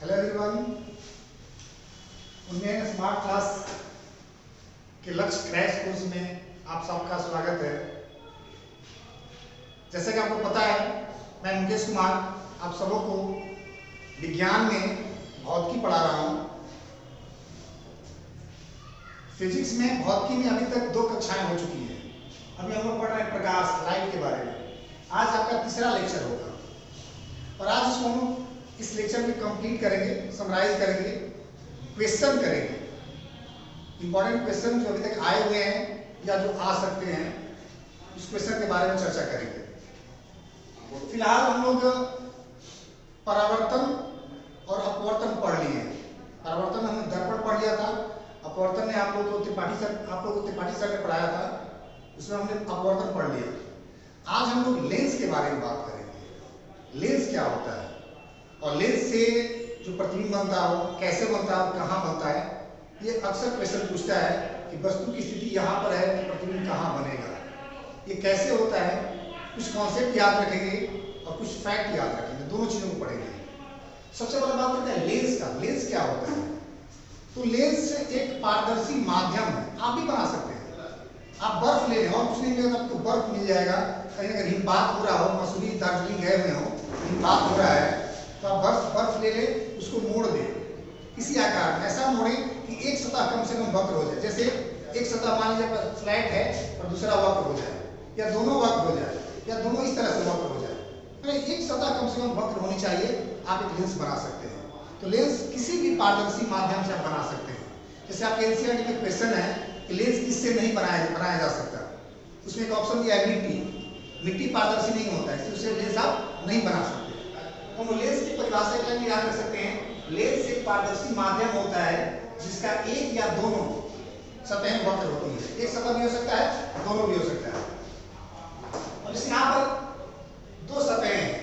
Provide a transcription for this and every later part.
Hello everyone, उन्नयन smart class के लक्ष्य क्रैश कोर्स में आप सबका स्वागत है। जैसे कि आपको पता है, मैं मुकेश कुमार आप सबों को विज्ञान में भौतिकी पढ़ा रहा हूँ। फिजिक्स में भौतिकी में अभी तक 2 कक्षाएं हो चुकी हैं। अभी हम लोग पढ़ रहे हैं प्रकाश, लाइट के बारे में। आज आपका तीसरा लेक्चर होगा और आज इसको हम इस लेक्चर में कंप्लीट करेंगे, समराइज करेंगे, क्वेश्चन करेंगे, इंपॉर्टेंट क्वेश्चन जो अभी तक आए हुए हैं या जो आ सकते हैं, उस क्वेश्चन के बारे में चर्चा करेंगे। फिलहाल हम लोग परावर्तन और अपवर्तन पढ़ लिए हैं। परावर्तन हमने दर्पण पढ़ लिया था, अपवर्तन ने आप लोग को त्रिपाठी सर ने पढ़ाया था, उसमें हमने अपवर्तन पढ़ लिया। आज हम लोग लेंस के बारे में बात करेंगे। लेंस क्या होता है और लेंस से जो प्रतिबिंब बनता हो, कैसे बनता है, कहाँ बनता है। ये अक्सर क्वेश्चन पूछता है कि वस्तु की स्थिति यहाँ पर है तो प्रतिबिंब कहाँ बनेगा, ये कैसे होता है। कुछ कॉन्सेप्ट याद रखेंगे और कुछ फैक्ट याद रखेंगे, दोनों चीजों को पढ़ेंगे। सबसे पहले बात करते हैं लेंस का। लेंस क्या होता है? तो लेंस एक पारदर्शी माध्यम है। आप भी बना सकते हैं। आप बर्फ ले लें और कुछ नहीं लेगा, आपको बर्फ मिल जाएगा। कहीं अगर हिमपात हो रहा हो, मसूरी दार्जिलिंग गए हुए हो, हिमपात हो रहा है, तो आप बर्फ ले ले, उसको मोड़ दे इसी आकार में। ऐसा मोड़े कि एक सतह कम से कम वक्र हो जाए। जैसे एक सतह मान लीजिए फ्लैट है और दूसरा वक्र हो जाए, या दोनों वक्र हो जाए, या दोनों इस तरह से वक्र हो जाए। तो एक सतह कम से कम वक्र होनी चाहिए, आप एक लेंस बना सकते हैं। तो लेंस किसी भी पारदर्शी माध्यम से आप बना सकते हैं। जैसे आपके एनसीईआरटी में क्वेश्चन है कि लेंस किससे नहीं बनाया जा सकता, उसमें एक ऑप्शन दिया है मिट्टी पारदर्शी नहीं होता है, इसलिए उसे लेंस आप नहीं बना सकते। हम लेंस की परिभाषा के लिए याद रख सकते हैं। लेंस एक पारदर्शी माध्यम होता है जिसका एक या दोनों सतहें वक्र होती है। एक सतह भी हो सकता है, दोनों भी हो सकता है। और इस यहाँ पर 2 सतहें हैं।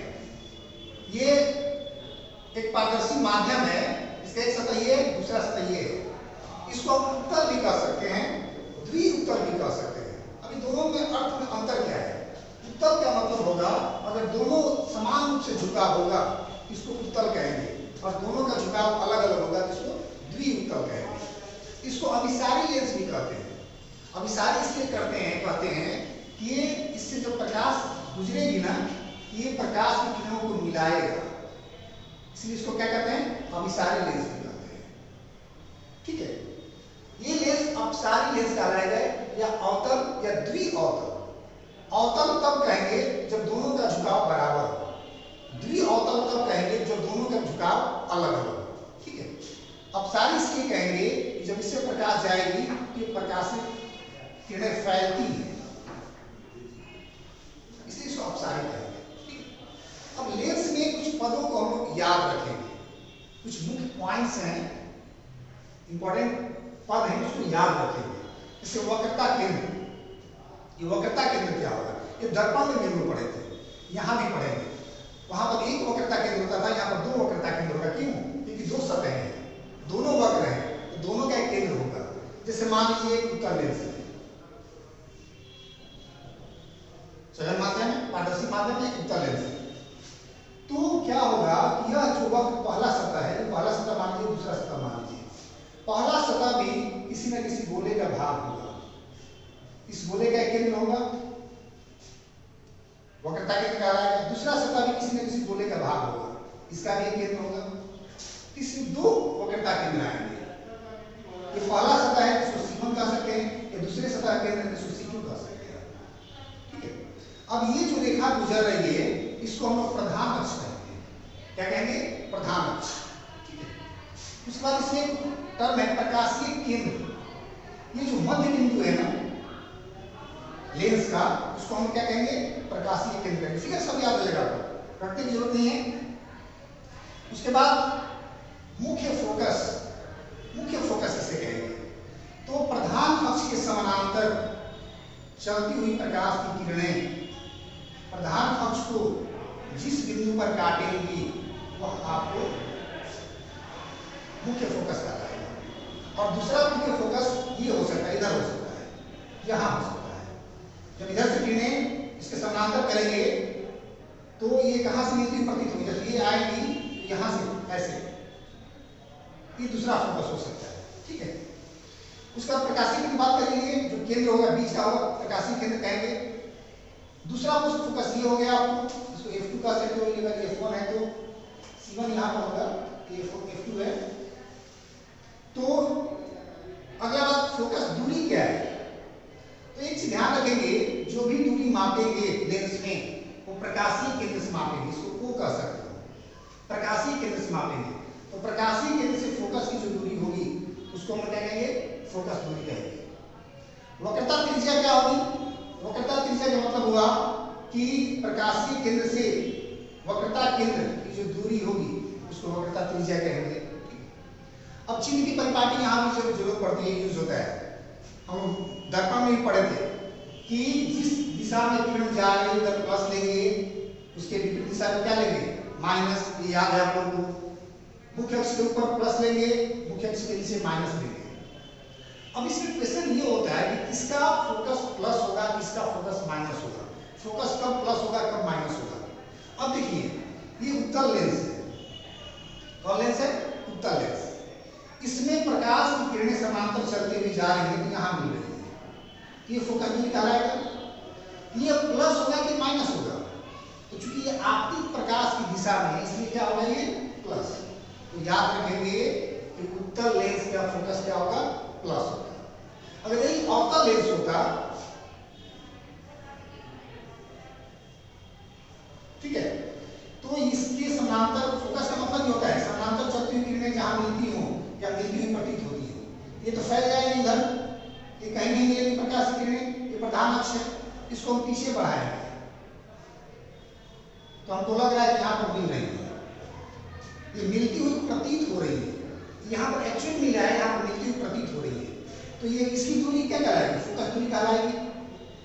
ये एक पारदर्शी माध्यम है, इसका एक सतह ये, दूसरा सतह ये है। इसको हम उत्तल भी कह सकते हैं, द्विउत्तल भी कह सकते हैं। अभी दोनों में अर्थ में अंतर क्या है? उत्तल का मतलब होगा अगर दोनों समान रूप से झुकाव होगा, इसको उत्तल कहेंगे, और दोनों का झुकाव अलग अलग होगा तो इसको द्विउत्तल कहेंगे। इसको अभिसारी लेंस भी कहते हैं। अभिसारी इसलिए कहते हैं कि ये इससे जो प्रकाश गुजरेगी ना, ये प्रकाश की किरणों को मिलाएगा, इसलिए इसको क्या कहते हैं? अभिसारी लेंस भी कहते हैं। ठीक है, ये लेंस अपसारी लेंस कहलाएगा, या अवतल या द्विअवतल। अवतल तब कहेंगे जब दोनों का झुकाव बराबर हो, द्विअवतल तब कहेंगे जब दोनों का झुकाव अलग अलग हो। ठीक है, अपसारी इसलिए कहेंगे कि जब इससे प्रकाश जाएगी तो प्रकाशित किरणें फैलती हैं, इसलिए इसको अपसारी कहेंगे। ठीक है, अब लेंस में कुछ पदों को हम लोग याद रखेंगे, कुछ मुख्य पॉइंट्स हैं, इंपॉर्टेंट पद हैं जिसको याद रखेंगे। जैसे वक्रता केंद्र। ये वक्रता केंद्र क्या होगा? ये दर्पण में भी पढ़े थे, यहाँ भी पढ़ेंगे। वहां पर एक वक्रता केंद्र होता था, यहाँ पर 2 वक्रता केंद्र होगा। क्यों? क्योंकि 2 सतहें हैं, दोनों वक्र हैं, तो दोनों का एक केंद्र होगा। जैसे मान लीजिए एक उत्तल लेंस है, सघन माध्यम है, पारदर्शी माध्यम है, उत्तल लेंस है। तो क्या होगा कि यह जो वक्र पहला सतह है, पहला सतह मान लीजिए, दूसरा सतह मान लीजिए, पहला सतह भी किसी न किसी गोले का भाग होगा। इस गोले का एक केंद्र होगा, वक्रता केंद्र कहलाएगा। दूसरा सतह भी किसी न किसी गोले का भाग होगा, इसका भी एक केंद्र होगा। इसमें 2 वक्रता केंद्र आएंगे। ये पहला सतह है, इसको C1 कह सकते हैं, या दूसरे सतह केंद्र है, इसको C2 कह सकते हैं। ठीक है, अब ये जो रेखा गुजर रही है, इसको हम लोग प्रधान अक्ष कहते हैं। क्या कहेंगे? प्रधान अक्ष। ठीक है, उसके बाद इसमें टर्म है प्रकाशीय केंद्र। ये जो मध्य बिंदु है ना लेंस का, उसको हम क्या कहेंगे? प्रकाशीय केंद्र कहेंगे। ठीक है, सब याद रहेगा, रखने की जरूरत नहीं है। उसके बाद मुख्य फोकस। मुख्य फोकस किसे कहेंगे? तो प्रधान अक्ष के समानांतर चलती हुई प्रकाश की किरणें प्रधान अक्ष को जिस बिंदु पर काटेंगी वह आपको मुख्य फोकस कहलाएगा। और दूसरा मुख्य फोकस ये हो सकता है, इधर हो सकता है, यहाँ हो सकता है। जब इधर से किरणें इसके समानांतर करेंगे तो ये कहां से निकलती प्रतीत होगी? जब ये आएगी यहाँ से ऐसे, ये दूसरा फोकस हो सकता है। ठीक है, उसका प्रकाशीय की बात करेंगे, जो केंद्र होगा बीच का होगा प्रकाशीय केंद्र कहेंगे। दूसरा उस फोकस ये हो गया आपको, इसको F2 का सकते हो, अगर F1 है तो C1 यहाँ पर होगा, F2 है। तो अगला बात फोकस दूरी क्या है, तो एक चीज ध्यान रखेंगे, जो भी दूरी मापेंगे लेंस में वो प्रकाशीय केंद्र से मापेंगे, इसको O कह सकते हो, प्रकाशीय केंद्र से मापेंगे। तो प्रकाशीय केंद्र से फोकस की जो दूरी होगी उसको हम क्या कहेंगे, फोकस दूरी कहेंगे। वक्रता त्रिज्या क्या होगी, वक्रता त्रिज्या का मतलब हुआ कि प्रकाशीय केंद्र से वक्रता केंद्र की जो दूरी होगी उसको वक्रता त्रिज्या कहेंगे। अब चिन्ह की परिपाटी यहाँ भी जरूरत पड़ती है, यूज होता है। हम दर्पण में भी पढ़े थे कि जिस दिशा में किरण जा रही है उधर प्लस लेंगे, उसके विपरीत दिशा में क्या लेंगे, माइनस। ये याद है आपको, मुख्य अक्ष के ऊपर प्लस लेंगे, मुख्य अक्ष के नीचे माइनस लेंगे। अब इसमें क्वेश्चन ये होता है कि किसका फोकस प्लस होगा, किसका फोकस माइनस होगा, फोकस कब प्लस होगा कब माइनस होगा। अब देखिए ये उत्तल लेंस है, कौन लेंस है, उत्तल लेंस। इसमें प्रकाश की किरणें समांतर चलते हुए जा रही है, तो यहाँ मिल रही है, ये फोकस दूरी कहलाएगा। ये प्लस होगा कि माइनस होगा, तो चूंकि ये आपतित प्रकाश की दिशा में है इसलिए क्या होगा, ये प्लस। तो याद रखेंगे कि उत्तल लेंस का फोकस क्या होगा, प्लस होगा। अगर यही अवतल लेंस होता, ठीक है, तो इसके समांतर फोकस का मतलब ये होता है समांतर चलती हुई किरणें जहां मिलती हो या मिलती हुई प्रतीत होती हो, ये तो फैल जाएगी इधर, ये कहीं नहीं मिलेगी प्रकाश की किरणें, ये प्रधान अक्ष है, इसको हम पीछे बढ़ाएंगे तो हमको लग रहा है कि यहाँ पर मिल रही है, ये मिलती हुई प्रतीत हो रही है, यहाँ पर एक्चुअल मिल रहा है, यहाँ पर मिलती हुई प्रतीत हो रही है, तो ये इसकी दूरी क्या कहलाएगी, फोकस दूरी कहलाएगी।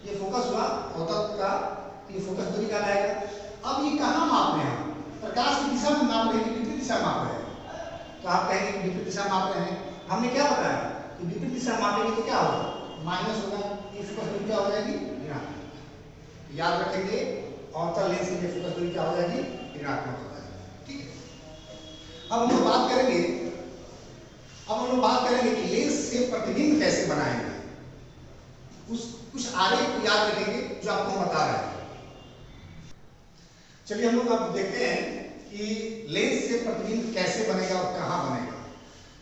ये फोकस हुआ अवतल का, ये फोकस दूरी कहलाएगा। अब ये कहाँ माप रहे हैं, प्रकाश की दिशा में माप रहे हैं कि विपरीत दिशा माप रहे हैं, तो आप कहेंगे विपरीत दिशा माप रहे हैं। हमने क्या बताया कि विपरीत दिशा मापेंगे तो क्या होगा, माइनस होगा, ये फोकस दूरी क्या हो जाएगी, ऋणात्मक। याद रखेंगे अवतल लेंस के लिए फोकस दूरी क्या हो जाएगी, ऋणात्मक हो जाएगी। ठीक है, अब हम लोग बात करेंगे, कि लेंस से प्रतिबिंब कैसे बनाएंगे, कुछ आरेख को याद रखेंगे जो आपको बता रहा है। चलिए हम लोग अब देखते हैं कि लेंस से प्रतिबिंब कैसे बनेगा और कहाँ बनेगा।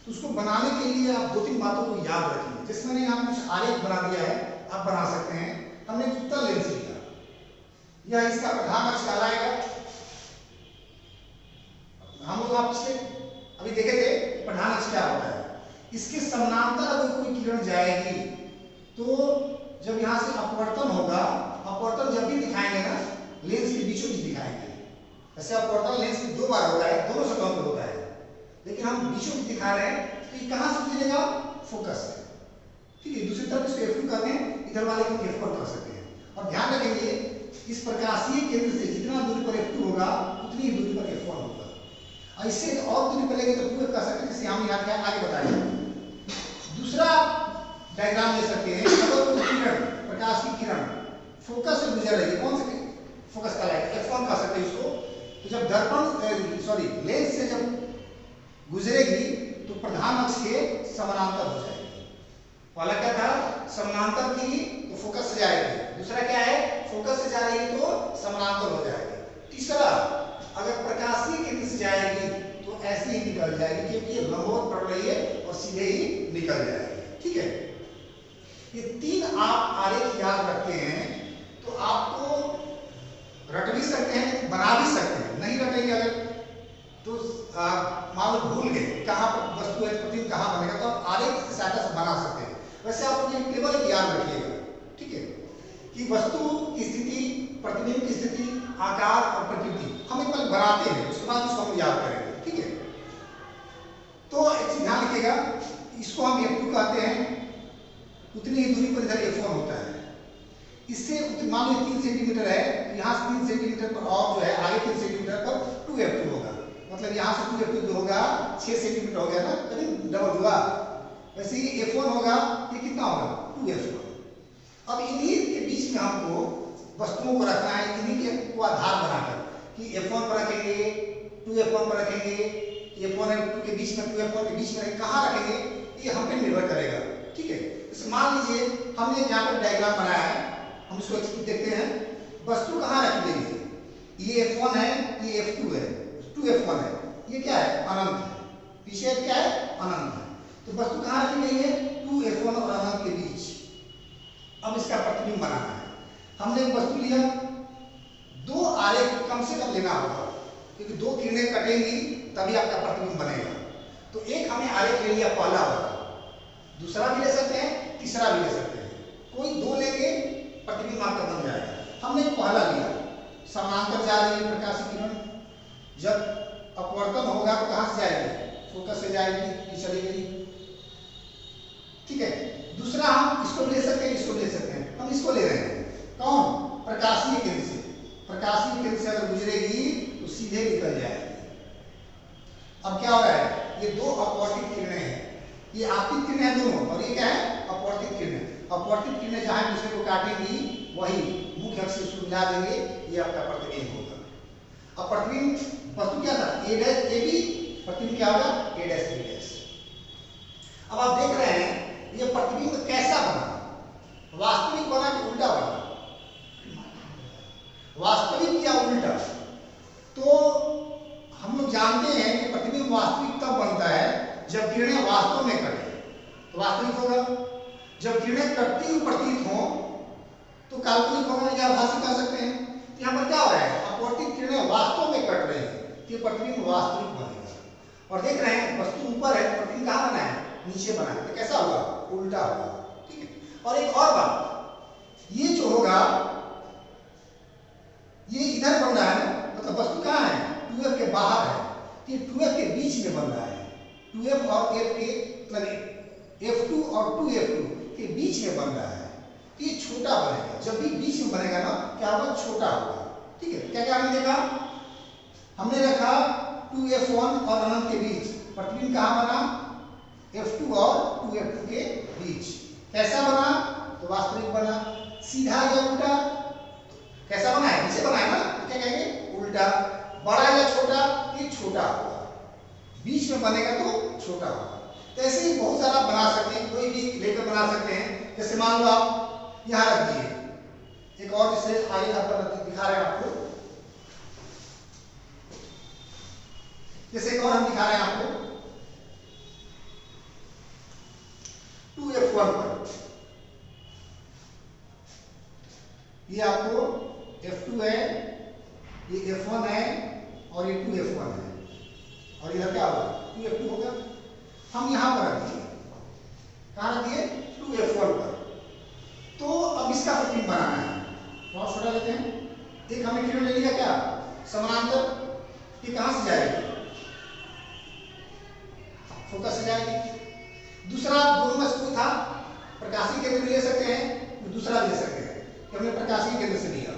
तो उसको बनाने के लिए आप 2-3 बातों को याद रखिए। जैसे मैंने यहाँ कुछ आरेख बना दिया है, आप बना सकते हैं। हमने उत्तल लेंस लिया, यह इसका प्रधान अक्ष कहलाएगा। हम लोग आपसे अभी देखे थे प्रधान अक्ष क्या होता है, इसके समानांतर अगर कोई किरण जाएगी तो जब यहाँ से अपवर्तन होगा, अपवर्तन जब भी दिखाएंगे ना लेंस के बीचों बीच दिखाएंगे। वैसे अपवर्तन लेंस में 2 बार होता है, दोनों सतहों पर होता है, लेकिन हम बीचों बीच दिखा रहे हैं, तो ये कहाँ से गुजरेगा, फोकस से। ठीक है, दूसरी तरफ इसको F2 कर दें, इधर वाले को F1 कर सकते हैं। और ध्यान रखेंगे इस प्रकाशीय केंद्र से जितना दूरी पर F2 होगा उतनी ही दूरी पर F1 होगा। और इससे और दूरी पर लेंगे तो 2F कर सकते हैं, जैसे हमने यहाँ क्या आगे बताया। दूसरा डायग्राम ले सकते हैं, अगर कोई किरण, प्रकाश की किरण फोकस से गुजर रही है, कौन से फोकस कहलाएगा, F1 कह सकते हैं इसको। तो जब दर्पण लेंस से जब गुजरेगी तो प्रधान अक्ष के समानांतर हो जाएगी। पहला क्या था, समानांतर थी तो फोकस से जाएगी, दूसरा क्या है, फोकस से जा रही है तो समानांतर हो जाएगी। तीसरा, अगर प्रकाशीय केंद्र से जाएगी तो ऐसे ही निकल जाएगी, क्योंकि ये लंबवत पड़ रही है और सीधे ही निकल जाएगी। ठीक है, ये 3 आप आरेख याद रखते हैं तो आपको रट भी सकते हैं, बना भी सकते हैं। नहीं रटेंगे अगर तो मान लो भूल गए कहाँ पर वस्तु है, प्रतिबिंब कहाँ बनेगा, तो आप आरेख की सहायता से बना सकते हैं। वैसे आप ये टेबल एक याद रखिएगा, ठीक है, कि वस्तु की स्थिति, प्रतिबिंब की स्थिति, आकार और प्रकृति हम एक बार बनाते हैं, उसके बाद उसको हम याद करेंगे। ठीक है, तो एक चीज ध्यान रखिएगा, इसको हम F2 कहते हैं, उतनी ही दूरी पर इधर F1 होता है। इससे मान लो 3 सेंटीमीटर है, यहाँ से 3 सेंटीमीटर पर और जो है आगे 3 सेंटीमीटर पर 2F2 होगा, मतलब यहाँ से 2F2 जो होगा 6 सेंटीमीटर हो गया ना, कभी डबल हुआ। वैसे ही F1 होगा, ये कितना होगा, 2F1। अब इन्हीं के बीच में हमको वस्तुओं को रखना है, इन्हीं के को आधार बनाकर कि F1 पर रखेंगे, 2F1 पर रखेंगे, F1 और F2 के बीच में 2F1 के बीच में कहाँ रखेंगे ये हम पे निर्भर करेगा। ठीक है, जैसे मान लीजिए हमने यहाँ पर डायग्राम बनाया है, हम इसको देखते हैं। वस्तु कहाँ रखी गई है, ये F1 है, ये F2 है, 2F1 है, ये क्या है अनंत है, पीछे क्या है अनंत है। तो वस्तु कहाँ रखी गई है 2F1 और अनंत के बीच। अब इसका प्रतिबिंब बनाना है। हमने एक वस्तु लिया, दो आरेख कम से कम लेना होगा क्योंकि दो किरणें कटेंगी तभी आपका प्रतिबिंब बनेगा। तो एक हमने आरेख ले लिया पहला वाला, दूसरा भी ले सकते हैं, तीसरा भी ले सकते हैं, कोई दो लेके प्रतिबिंब आपका बन जाएगा। हमने पहला लिया, समानांतर जा रही है प्रकाश की किरण, जब अपवर्तन होगा तो कहां से जाएगी, फोकस से जाएगी, ये चली गई। ठीक है, दूसरा हम इसको भी ले सकते हैं, इसको भी ले सकते हैं, हम इसको ले रहे हैं कौन, प्रकाशीय केंद्र से। प्रकाशीय केंद्र से अगर गुजरेगी तो सीधे निकल जाएगी। अब क्या हो रहा है, ये दो अपवर्तित किरणें हैं, ये आपतित किरणें हैं दोनों, और ये क्या है अपवर्तित किरणें। अपवर्तित किरणें जहां दूसरे को काटेंगी वही मुख्य अक्ष से मिला देंगे, ये आपका प्रतिबिंब होगा। अब प्रतिबिंब वस्तु क्या था ए डैश ए बी, प्रतिबिंब क्या होगा ए डैश बी डैश। अब आप देख रहे हैं ये प्रतिबिंब कैसा बना, वास्तविक बना कि उल्टा बना, वास्तविक या उल्टा। तो हम लोग जानते हैं कि प्रतिबिंब वास्तविक तब बनता है जब किरणें वास्तव में कटे तो वास्तविक होगा, जब किरणें कटती हुई प्रतीत हो तो काल्पनिक होगा या आभासी कह सकते हैं। तो यहाँ पर क्या हो रहा है, अपवर्तित किरणें वास्तव में कट रही है, ये प्रतिबिंब वास्तविक बनेगा। और देख रहे हैं वस्तु ऊपर है, प्रतिबिंब कहाँ बना है नीचे बना है, तो कैसा होगा उल्टा होगा। ठीक है, और एक और बात, ये जो होगा ये इधर बन रहा है, मतलब वस्तु कहाँ है 2F के बाहर है, ये 2F के बीच में बन रहा है, 2F और F के मतलब F2 और 2F2 के बीच में बन रहा है, तो ये छोटा बनेगा। जब भी बीच में बनेगा ना क्या होगा छोटा होगा। ठीक है, क्या क्या हमने देखा, हमने रखा 2F1 और अनंत के बीच, प्रतिबिंब कहाँ बना F2 और 2F2 के बीच। कैसा बना तो वास्तविक बना, सीधा या उल्टा, कैसा बना है नीचे बना है ना, क्या कहेंगे उल्टा। बड़ा या छोटा, ये छोटा होगा, बीच में बनेगा तो छोटा होगा। तो ऐसे ही बहुत सारा बना सकते हैं, कोई भी लेकर बना सकते हैं। जैसे मान लो आप यहाँ रख दिए, एक और जिससे आगे पर दिखा रहे हैं आपको, जैसे एक और हम दिखा रहे हैं आपको 2F1 पर, ये आपको F2 है, ये F1 है और ये 2F1 है, और इधर क्या होगा 2F2 होगा। हम यहाँ पर रख दिए, कहाँ रख दिए 2F1 पर। तो अब इसका प्रतिबिंब बनाना है, बहुत छोटा लेते हैं। एक हमने किरण ले लिया क्या समानांतर, ये कहाँ से जाएगी फोकस से जाएगी। दूसरा दोनों में से था, प्रकाशीय केंद्र भी ले सकते हैं, दूसरा भी ले सकते हैं, कि हमने प्रकाशीय केंद्र से लिया,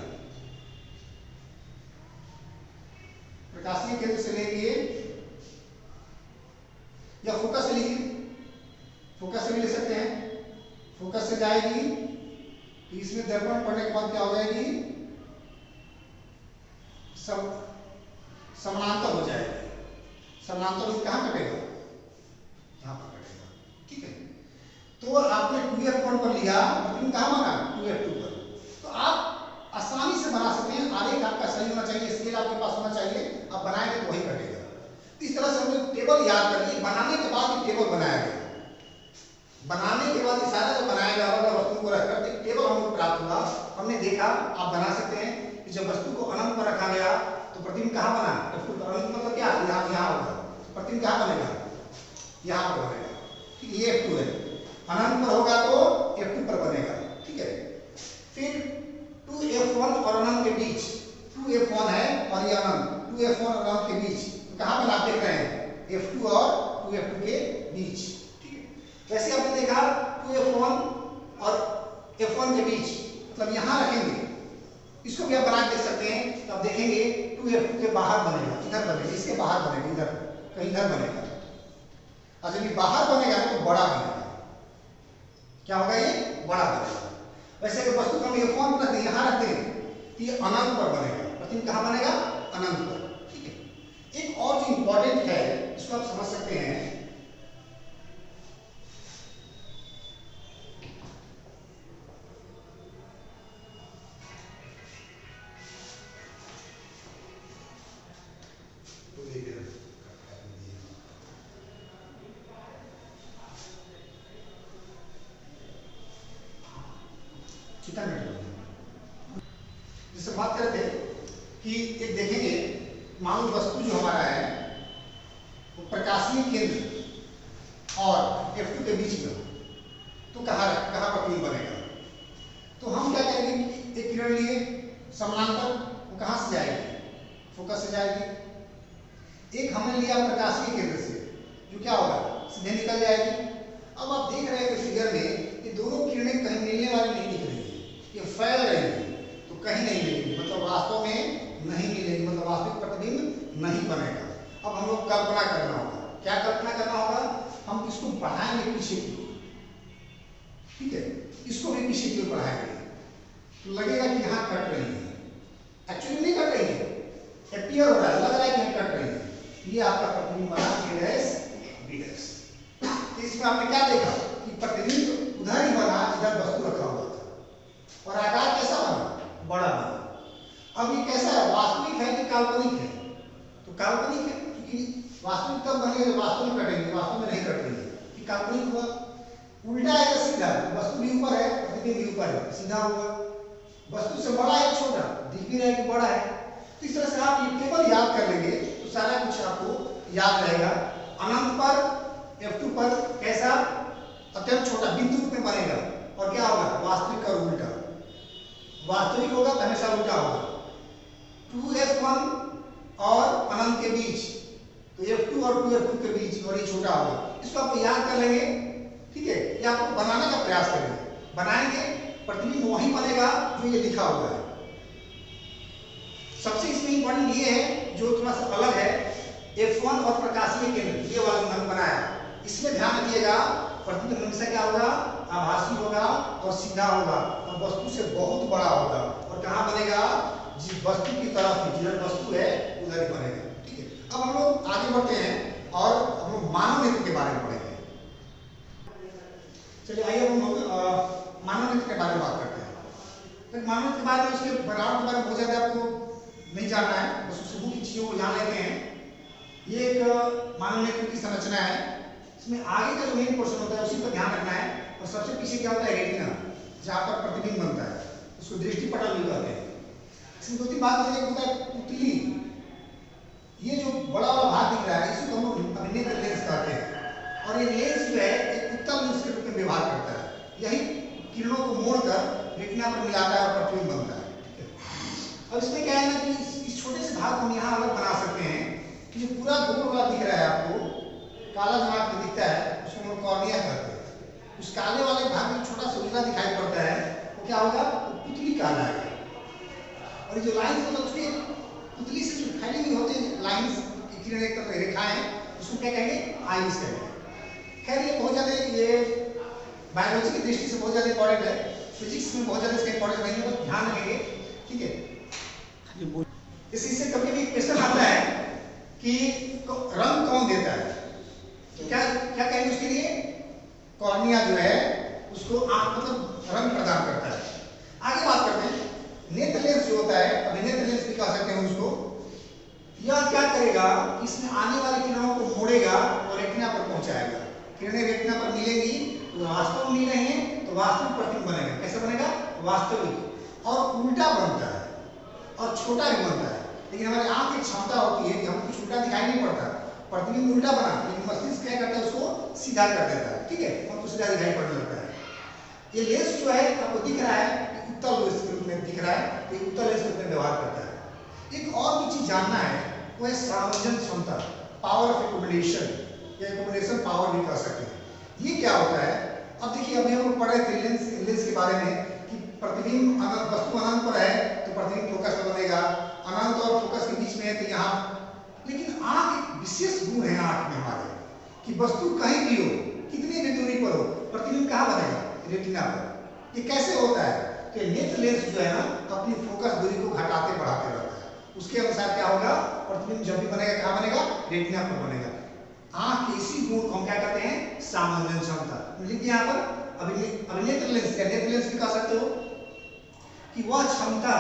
प्रकाशीय केंद्र से लेंगे या फोकस से लीजिए, फोकस से भी ले सकते हैं। फोकस से जाएगी तो इसमें दर्पण पड़ने के बाद क्या हो जाएगी, सब समानांतर हो जाएगी। समानांतर में कहाँ कटेगा, यहाँ पर कटेगा। ठीक है, तो आपने 2F1 पर लिया, प्रतिबिंब कहाँ बना 2F2 पर। तो आप आसानी से बना सकते हैं, आरेख आपका सही होना चाहिए, स्केल आपके पास होना चाहिए, आप बनाएंगे तो वही कटेगा। इस तरह से हमने टेबल याद कर ली, बनाने के बाद ये टेबल बनाया गया, बनाने के बाद सारा जो बनाया गया अलग वस्तु को रखकर एक टेबल हमको प्राप्त हुआ। हमने देखा आप बना सकते हैं कि जब वस्तु को अनंत पर रखा गया तो प्रतिबिंब कहाँ बना F2 पर, अनंत मतलब क्या यहाँ होगा, प्रतिबिंब कहाँ बनेगा यहाँ पर बनेगा। ठीक है, ये F2 है, अनंत पर होगा तो F2 पर बनेगा। ठीक है, फिर 2F1 और अनंत के बीच, 2F1 है और ये अनंत, 2F1 और अनंत के बीच कहाँ पर आप देख रहे हैं F2 और 2F2 के बीच। ठीक है, वैसे आपने देखा 2F1 और F1 के बीच, मतलब यहाँ रखेंगे, इसको भी आप बना के देख सकते हैं। तो आप देखेंगे 2F2 के बाहर बनेगा, इधर बनेगा, इसके बाहर बनेगा, इधर कहीं इधर बनेगा। और जब ये बाहर बनेगा तो बड़ा बनेगा, क्या होगा ये बड़ा बनेगा। वैसे अगर वस्तु को हम F1 पर रखते हैं, यहाँ रखते हैं तो ये अनंत पर बनेगा, प्रतिबिंब कहाँ बनेगा अनंत पर। ठीक है, एक और जो इंपॉर्टेंट है इसको आप प्रकाशीय केंद्र और F2 के बीच में, तो कहाँ प्रतिबिंब बनेगा? तो हम क्या करेंगे कि एक किरण लिए समानांतर, वो कहाँ से जाएगी? फोकस से जाएगी। एक हमने लिया प्रकाशीय केंद्र से, जो क्या होगा? सीधे निकल जाएगी। अब आप देख रहे हैं फिगर में ये दोनों किरणें कहीं मिलने वाली नहीं दिख रही है, ये फैल रही है, तो कहीं नहीं मिलेगी, मतलब वास्तव में नहीं मिलेगी, मतलब वास्तविक प्रतिबिंब नहीं बनेगा। अब हम लोग कल्पना करना होगा। क्या कल्पना करना होगा? हम इसको बढ़ाएंगे पीछे की ओर, ठीक है, इसको भी पीछे की ओर बढ़ाएंगे, तो लगेगा कि यहाँ कट रही है, एक्चुअली नहीं कट रही है, अपीयर हो रहा है, लग रहा है कि यहाँ कट रही है। ये आपका प्रतिबिंब बना A डैश B डैश। इसमें आपने क्या देखा कि प्रतिबिंब उधर ही बना इधर वस्तु रखा हुआ था, और आकार कैसा बना? बड़ा बना। अब ये कैसा है? वास्तविक है कि काल्पनिक है? तो काल्पनिक है, क्योंकि वास्तविक तब बनेगा जब वास्तव में कटेंगे, वास्तव में नहीं कट रही है, कि काल्पनिक हुआ। उल्टा है या सीधा? वस्तु भी ऊपर है, प्रतिबिंब भी ऊपर है, सीधा हुआ। वस्तु से बड़ा है छोटा? दिख भी रहा है कि बड़ा है। तो इस तरह से आप ये टेबल याद कर लेंगे तो सारा कुछ आपको याद रहेगा। अनंत पर F2 पर कैसा? अत्यंत छोटा बिंदु रूप में बनेगा, और क्या होगा? वास्तविक और उल्टा। वास्तविक होगा तो हमेशा उल्टा होगा। 2F1 और अनंत के बीच, तो F2 और 2F2 के बीच, और ये छोटा होगा। इसको आप याद कर लेंगे, ठीक है। ये आपको बनाने का प्रयास करेंगे, बनाएंगे, प्रतिबिंब वही बनेगा जो ये लिखा हुआ है। सबसे इसमें इंपॉर्टेंट ये है जो थोड़ा सा अलग है, F1 और प्रकाशीय केंद्र, ये वाला हमने बनाया, इसमें ध्यान रखिएगा प्रतिबिंब हमेशा क्या होगा? आभासी होगा और सीधा होगा, और वस्तु से बहुत बड़ा होगा, और कहाँ बनेगा? जिस वस्तु की तरफ जिधर वस्तु है उधर ही बनेगा, ठीक है। अब हम लोग आगे बढ़ते हैं और हम लोग मानव नेत्र के बारे में पढ़ेंगे। चलिए आइए हम लोग मानव नेत्र के बारे में बात करते हैं। तो मानव नेत्र के बारे में, उसके बैकग्राउंड के बारे में बहुत ज़्यादा आपको नहीं जानना है, बस उससे मुख्य चीज़ों को जान लेते हैं। ये एक मानव नेत्र की संरचना है। इसमें आगे का जो मेन पोर्शन होता है उसी पर ध्यान रखना है, और सबसे पीछे क्या होता है? रेटिना, जहाँ पर प्रतिबिंब बनता है, उसको दृष्टि पटल भी कहते हैं। इसमें दो तीन बात होता है। पुतली, ये जो बड़ा वाला भाग दिख रहा है, इसी को हम लोग अभिनेत्र लेंस कहते हैं, और ये लेंस जो है एक उत्तल लेंस के रूप में व्यवहार करता है। यही किरणों को मोड़कर रेटिना पर मिलाता है और प्रतिबिंब बनता है, ठीक है। अब इसमें क्या है ना कि इस छोटे से भाग को हम यहाँ अलग बना सकते हैं, कि जो पूरा गोल वाला दिख रहा है आपको, काला जो आपको दिखता है, उसको हम लोग कॉर्निया कहते हैं। उस काले वाले भाग में छोटा सा उजला दिखाई पड़ता है, वो क्या होगा? वो पुतली कहलाएगा। और ये जो लाइन्स मतलब उसके पुतली से जो फैली हुई होती है लाइन्स, किरण एक तरफ रेखाएं, उसको क्या कहेंगे? आइन्स कहेंगे। खैर ये बहुत ज़्यादा, ये बायोलॉजी की दृष्टि से बहुत ज़्यादा इंपॉर्टेंट है, फिजिक्स में बहुत ज़्यादा इसका इंपॉर्टेंस नहीं है, तो ध्यान रखेंगे, ठीक है। इसी से कभी भी क्वेश्चन आता है कि रंग कौन देता है, तो क्या क्या कहेंगे उसके लिए? कॉर्निया जो है उसको आंख मतलब रंग प्रदान करता है। आगे बात करते हैं नेत्र लेंस जो होता है, अभिनेत्र लेंस भी कह सकते हैं उसको। यह क्या करेगा? इसमें आने वाली किरणों को मोड़ेगा और रेटिना पर पहुंचाएगा। किरणें रेटिना पर मिलेंगी तो वास्तव में मिल रही हैं, तो वास्तविक प्रतिबिंब बनेगा। कैसे बनेगा? वास्तविक। और उल्टा बनता है और छोटा भी बनता है, लेकिन हमारी आंख की क्षमता होती है कि हमको कुछ उल्टा दिखाई नहीं पड़ता, प्रतिबिंब उल्टा बना, लेकिन मस्तिष्क क्या करता है? उसको सीधा कर देता है, ठीक है, हमको सीधा दिखाई पड़ने लगता है। ये लेंस जो है आपको दिख रहा है, उत्तल लेंस के रूप में दिख रहा है, ये उत्तल लेंस के रूप में व्यवहार करता है। एक और भी चीज जानना है, वो है सामंजन क्षमता, पावर ऑफ एकोमोडेशन, या एकोमोडेशन पावर भी कह सकते हैं। ये क्या होता है? अब देखिए, अभी हम लोग पढ़ रहे थे लेंस के बारे में कि प्रतिबिंब अनंत, वस्तु अनंत पर है तो प्रतिबिंब फोकस में बनेगा, अनंत और फोकस के बीच में है तो यहाँ। लेकिन आंख एक विशेष गुण है आंख में हमारे, कि वस्तु कहीं भी हो, कितनी भी दूरी पर हो, प्रतिबिंब कहाँ बनेगा? रेटिना पर। ये कैसे होता है? कि नेत्र लेंस जो है ना, अपनी फोकस दूरी को घटाते बढ़ाते रहता है, उसके अनुसार क्या होगा? प्रतिबिंब जब भी बनेगा कहाँ बनेगा? रेटिना पर बनेगा। आंख के इसी गुण को हम क्या कहते हैं? सामंजन क्षमता। लिखिए यहाँ पर अभिनेत्र लेंस या नेत्र लेंस भी कह सकते हो, कि वह क्षमता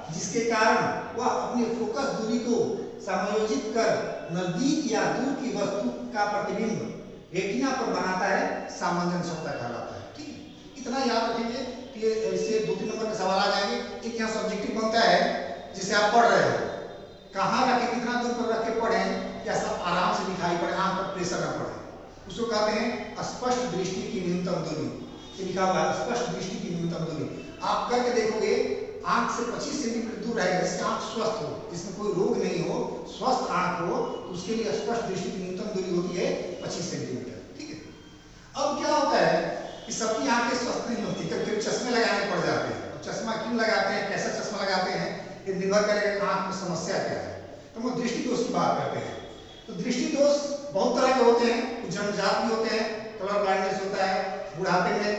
जिसके कारण वह अपनी फोकस दूरी को समायोजित कर नजदीक या दूर की वस्तु का प्रतिबिंब रेटिना पर बनाता है, सामंजन क्षमता कहलाता है, ठीक है। इतना याद रखेंगे कि इससे 2-3 नंबर के सवाल आ जाएंगे। एक यहाँ सब्जेक्टिव बनता है जिसे आप पढ़ रहे हो, कहाँ रखें, कितना दूर पर रख के पढ़ें, क्या सब आराम से दिखाई पड़े, आंख पर प्रेशर न पड़े। उसको कहते हैं स्पष्ट दृष्टि की न्यूनतम दूरी। ये लिखा हुआ है स्पष्ट दृष्टि की न्यूनतम दूरी। आप करके देखोगे आंख से 25 सेंटीमीटर दूर रहेगा, जिसकी आंख स्वस्थ हो, जिसमें कोई रोग नहीं हो, स्वस्थ आंख हो, तो उसके लिए स्पष्ट दृष्टि की न्यूनतम दूरी होती है 25 सेंटीमीटर। ठीक है। अब क्या होता है कि सबकी आंखें स्वस्थ नहीं होती, कभी चश्मे लगाने पड़ जाते हैं। अब चश्मा क्यों लगाते हैं, कैसा चश्मा लगाते हैं, ये निर्भर करेगा आंख में समस्या क्या है। तो हम दृष्टि दोष की बात करते हैं। तो दृष्टि दोष बहुत तरह के होते हैं, कुछ जन्मजात भी होते हैं, कलर ब्लाइंडनेस होता है, बुढ़ापे में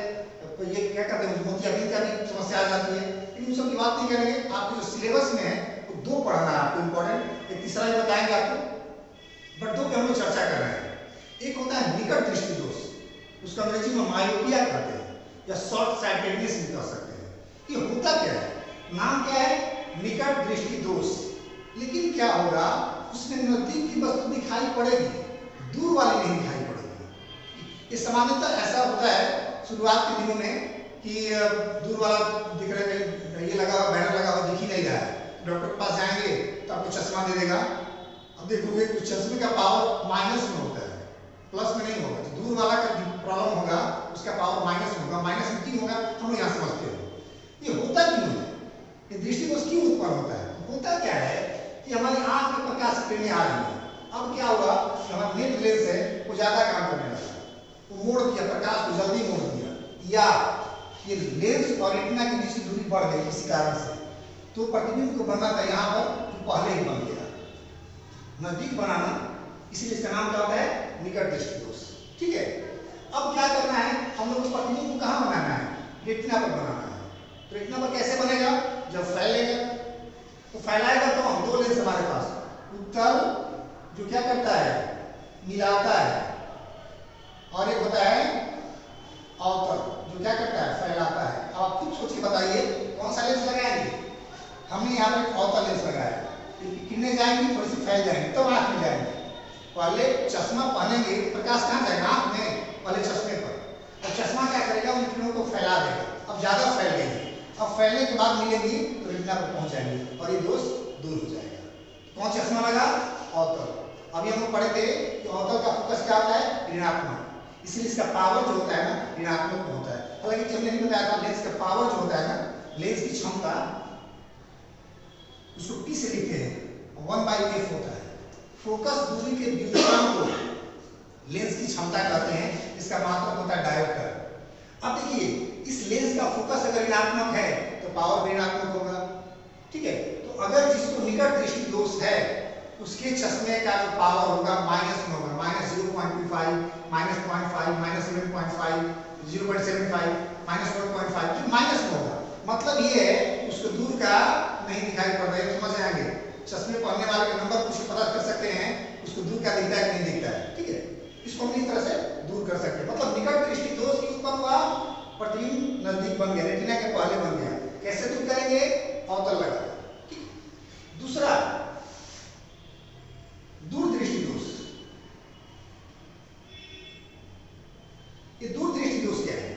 तो ये क्या कहते हैं मोतियाबिंद का भी समस्या आ जाती है। इन सब की बात नहीं करेंगे। आपके जो सिलेबस में है वो दो पढ़ना है आपको इम्पोर्टेंट, एक तीसरा भी बताएंगे आपको, बट दो पे हम लोग चर्चा कर रहे हैं। एक होता है निकट दृष्टि दोष, उसका अंग्रेजी में मायोपिया कहते हैं या शॉर्ट साइटेडनेस भी कह सकते हैं। ये होता क्या है, नाम क्या है, निकट दृष्टि दोष। लेकिन क्या होगा, उसमें नजदीक की वस्तु दिखाई पड़ेगी, दूर वाली नहीं दिखाई पड़ेगी। ये सामान्यतः ऐसा होता है शुरुआत के दिनों में कि दूर वाला दिख रहा है, ये लगा हुआ बैनर लगा हुआ दिख ही नहीं रहा है, डॉक्टर के पास जाएंगे तो आपको चश्मा दे देगा। अब देखोगे तो चश्मे का पावर माइनस में होता है, प्लस में नहीं होगा। तो दूर वाला का प्रॉब्लम होगा, उसका पावर माइनस में होगा। माइनस में क्यों होगा हम लोग यहाँ समझते हो। ये होता क्यों है, ये दृष्टि दोष क्यों उत्पन्न होता है। होता क्या है कि हमारी आंख में प्रकाश किरणें आ रही है। अब क्या हुआ, हमारा नेत्र लेंस है वो ज्यादा काम करने लगा, वो मोड़ दिया, प्रकाश को जल्दी मोड़ दिया, या ये लेंस और रेटिना के बीच की दूरी बढ़ गई किसी कारण से, तो प्रतिबिंब को बनना था यहाँ पर तो पहले ही बन गया, नजदीक बनाना, इसीलिए इसका नाम क्या होता है, निकट दृष्टि दोष। ठीक है। अब क्या करना है, हम लोग को प्रतिबिंब को कहाँ बनाना है, रेटिना पर बनाना है। तो रेटिना पर कैसे बनेगा, जब फैलेगा, तो फैलाएगा तो हम दो लेंस हमारे पास, उत्तल जो क्या करता है, मिलाता है, और एक होता है अवतल जो क्या करता है, फैलाता है। अब आप खुद सोच के बताइए कौन सा लेंस लगाएंगे। हमने यहाँ पर अवतल लेंस लगाया, किरणें जाएंगी थोड़ी सी फैल जाएंगी तब आँख में जाएंगे। पहले चश्मा पहनेंगे तो प्रकाश कहाँ जाएगा, आँख में, पहले चश्मे पर। और चश्मा क्या करेगा, उन किरणों को फैला देगा। अब ज्यादा फैल गई, अब फैलने के बाद मिलेंगी तो रेटिना पर पहुंच जाएंगी और ये दोष दूर हो जाएगा। कौन चश्मा लगा, अवतल। अभी हम लोग पढ़े थे कि अवतल का फोकस क्या होता है, ऋणात्मक, इसलिए इसका पावर जो होता है ना ऋणात्मक में होता है। हालांकि हमने नहीं बताया था, लेंस का पावर जो होता है ना, लेंस की क्षमता, उसको P से लिखते हैं, 1/f होता है। फोकस दूरी के व्युत्क्रम को लेंस की क्षमता कहते हैं, इसका मात्रक होता है डायोप्टर। अब देखिए इस लेंस का फोकस अगर ऋणात्मक है तो पावर ऋणात्मक होगा। ठीक है। तो अगर जिसको निकट दृष्टि दोष है उसके चश्मे का जो पावर होगा माइनस में होगा, -0.25, -0.5, -7.5, 0.75, -1.5, तो माइनस में होगा। मतलब ये है उसको दूर का नहीं दिखाई पड़ रहा है, समझ जाएंगे। चश्मे पहनने वाले का नंबर कुछ पता कर सकते हैं उसको दूर का दिखता है कि नहीं दिखता है। ठीक है। इसको हम इस तरह से दूर कर सकते हैं। मतलब निकट दृष्टि दोष की उत्पन्न हुआ, प्रतिबिंब नजदीक बन गया, रेटिना के पहले बन गया। कैसे दूर करेंगे, अवतल लगा। दूसरा दूर दृष्टि दोष। ये दूर दृष्टि दोष क्या है,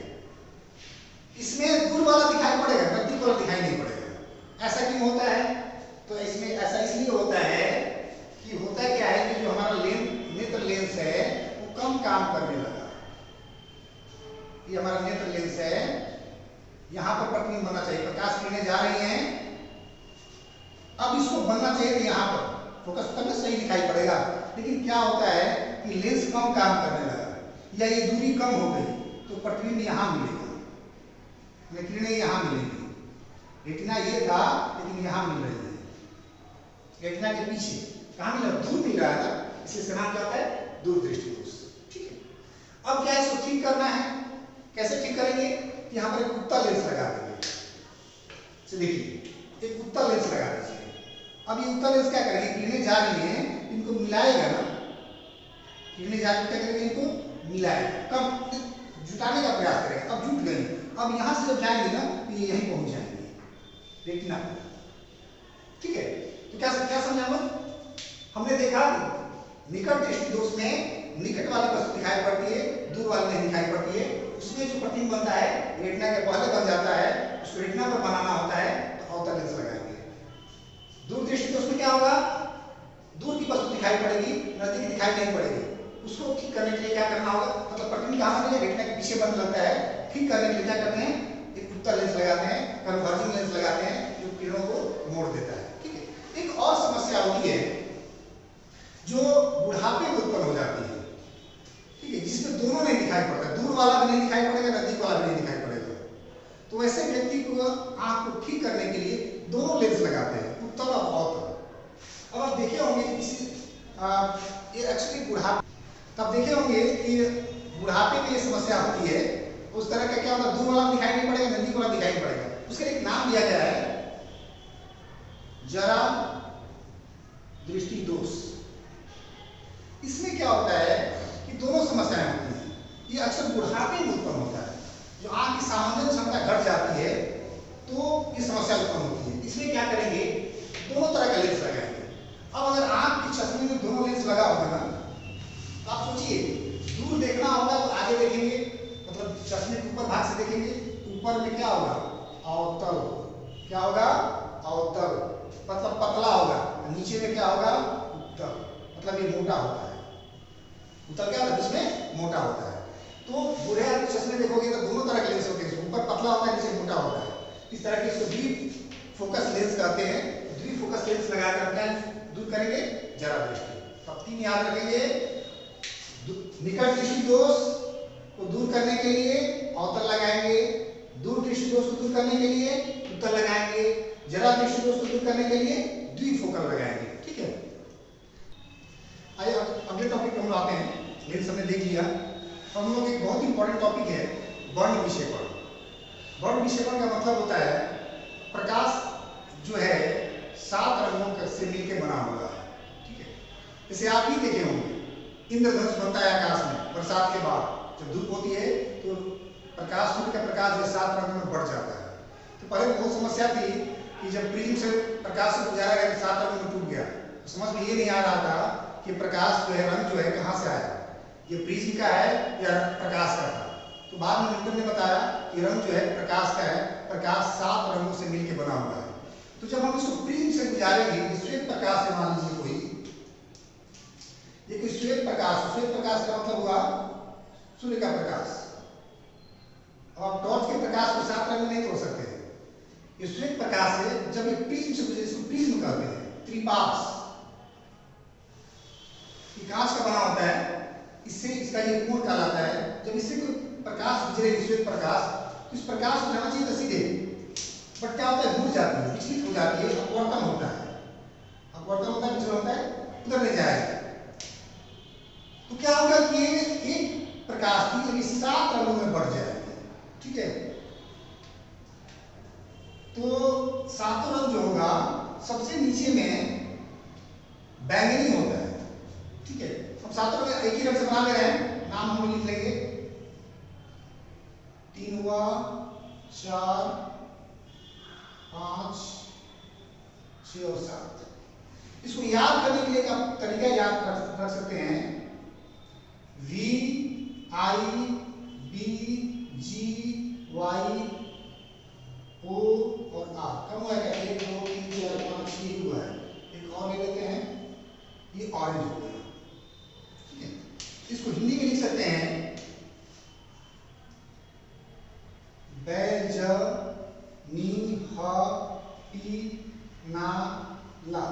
इसमें दूर वाला दिखाई पड़ेगा, नजदीक वाला दिखाई नहीं पड़ेगा। ऐसा क्यों होता है, तो इसमें ऐसा इसलिए होता है कि होता क्या है कि जो हमारा नेत्र लेंस है वो कम काम करने लगा। ये हमारा नेत्र लेंस है, यहाँ पर प्रतिबिंब बनना चाहिए, प्रकाश किरणें जा रही हैं, अब इसको बनना चाहिए कि यहाँ पर फोकस तब सही दिखाई पड़ेगा। लेकिन क्या होता है कि लेंस कम काम करने लगा या ये दूरी कम हो गई तो प्रतिबिंब यहाँ मिलेगा, किरणें यहाँ मिलेंगी। रेटिना ये था लेकिन यहाँ मिल रही है, रेटिना के पीछे कहाँ मिल रहा है, दूर मिल रहा है ना, इसलिए इसका नाम क्या होता है, दूर दृष्टि दोष। ठीक है। अब क्या इसको ठीक करना है, कैसे ठीक करेंगे, यहाँ पर एक उत्तल लेंस लगा देंगे। देखिए एक उत्तल लेंस लगा दीजिए। अब ये उत्तल लेंस क्या करेंगे, किरणें जा रही हैं, इनको मिलाएगा ना, किरणें जा रही क्या करेंगे, इनको मिलाएगा, कम जुटाने का प्रयास करेगा। अब जुट गई, अब यहाँ से जब जाएंगे ना तो ये यहीं पहुंच जाएंगे रेटिना। ठीक है। तो क्या क्या समझा हमने देखा निकट दृष्टि दोष में निकट वाली वस्तु दिखाई पड़ती है, दूर वाली नहीं दिखाई पड़ती है। उसमें जो प्रतिबिंब बनता है रेटिना के पहले बन जाता है, उसको रेटिना पर बनाना होता है तो अवतल लेंस लगाएंगे। दूर दृष्टि दोष में क्या होगा, दूर की वस्तु दिखाई पड़ेगी, नजदीक दिखाई नहीं पड़ेगी। उसको ठीक करने के लिए क्या करना होगा, मतलब प्रतिबिंब कहाँ बनेगा, रेटिना के पीछे बनने लगता है। ठीक करने के लिए क्या करते हैं, एक उत्तल लेंस लगाते हैं, कन्वर्जिंग लेंस लगाते हैं जो किरणों को मोड़ देता है। ठीक है। एक और समस्या होती है जो बुढ़ापे में उत्पन्न हो जाती है, ठीक है, जिसमें दोनों नहीं दिखाई पड़ता, दूर वाला भी नहीं दिखाई पड़ेगा, नजदीक वाला भी नहीं दिखाई पड़ेगा। तो वैसे व्यक्ति को आंख को ठीक करने के लिए दोनों लेंस लगाते हैं, उत्तल और अवतल। अब आप देखे होंगे किसी ये एक्चुअली बुढ़ापे, तब देखे होंगे कि बुढ़ापे में ये समस्या होती है। उस तरह का क्या होता है, दूर वाला दिखाई नहीं पड़ेगा, नजदीक वाला दिखाई पड़ेगा। उसके लिए एक नाम दिया गया है जरा दृष्टि दोष। इसमें क्या होता है कि दोनों समस्याएं होती हैं। ये अक्सर बुढ़ापे में उत्पन्न होता है, जो आंख की सामान्य क्षमता घट जाती है तो ये समस्या उत्पन्न होती है। इसमें क्या करेंगे, दोनों तरह का लेंस लगाएंगे। अब अगर आंख के चश्मे में दोनों लेंस लगा होगा ना, तो आप सोचिए दूर देखना होगा तो आगे देखेंगे, मतलब चश्मे के ऊपर भाग से देखेंगे, ऊपर में क्या होगा, अवतल। क्या होगा, अवतल, मतलब पतला होगा। नीचे में क्या होगा, उत्तल, मतलब ये मोटा होता है। उत्तल क्या होता है, जिसमें मोटा होता है। तो बूढ़े आदमी चश्मे देखोगे तो दोनों तरह के लेंस होते हैं, ऊपर पतला होता है, नीचे मोटा होता है। इस तरह के इसको द्विफोकस लेंस कहते हैं। द्विफोकस लेंस लगाकर क्या दूर करेंगे, जरा दृष्टि। अब 3 याद रखेंगे, निकट दृष्टि दोष को दूर करने के लिए अवतल लगाएंगे, दूर दृष्टि दोष को दूर करने के लिए उत्तल लगाएंगे, जरा दृष्टि दोष को दूर करने के लिए द्विफोकल लगाएंगे। ठीक है। आइए अगले टॉपिक पे हम आते हैं। लेंस हमने देख लिया। हम लोग एक बहुत इंपॉर्टेंट टॉपिक है वर्ण विक्षेपण। वर्ण विक्षेपण का मतलब होता है प्रकाश जो है 7 रंगों से मिलकर बना हुआ है। ठीक है। जैसे आप ही देखे होंगे, इंद्रधनुष बनता है आकाश में बरसात के बाद, जब धूप होती है तो प्रकाश, सूर्य का प्रकाश जो 7 रंगों में बढ़ जाता है। तो पहले बहुत समस्या थी कि जब प्रिज्म से प्रकाश से गुजारा गया तो 7 रंगों में टूट गया, तो समझ में ये नहीं आ रहा था कि प्रकाश जो है, रंग जो है कहाँ से आया, ये प्रिज्म का है या प्रकाश का था। तो बाद में न्यूटन ने बताया कि रंग जो है प्रकाश का है, प्रकाश 7 रंगों से मिलकर बना हुआ है। तो जब हम इसको प्रिज्म से गुजारेंगे, श्वेत प्रकाश से मान लीजिए कोई, ये कोई श्वेत प्रकाश, श्वेत प्रकाश का मतलब हुआ सूर्य का प्रकाश। अब आप टॉर्च के प्रकाश को 7 रंग में नहीं तोड़ सकते हैं। ये श्वेत प्रकाश है, जब ये प्रिज्म से गुजरे, इसको प्रिज्म कहते हैं, त्रिपास। ये कांच का बना होता है, इससे इसका ये कोण कहलाता है। जब इससे कोई प्रकाश गुजरे, श्वेत प्रकाश, तो इस प्रकाश को जाना चाहिए था सीधे, बट क्या होता है, दूर जाती है, विचलित हो जाती है, अपवर्तन होता है। अपवर्तन होता है, विचलन होता है, उधर नहीं जाएगा। तो क्या होगा कि एक प्रकाश की जब 7 रंगों में बढ़ जाएगी, ठीक है, तो 7 रंग जो होगा, सबसे नीचे में बैंगनी होता है। ठीक है। हम 7 रंग एक ही रंग से बना ले रहे हैं, नाम हम लिख लेंगे। 3 हुआ, 4, 5, 6 और 7। इसको याद करने के लिए आप तरीका याद रख सकते हैं, V I B G Y O और R। कम हुआ है, 1 2 3 4 5 6 हुआ है। एक और ले लेते हैं, ये ऑरेंज हो गया। ठीक है। इसको हिंदी में लिख सकते हैं, बै ज नी ह पी ना ला।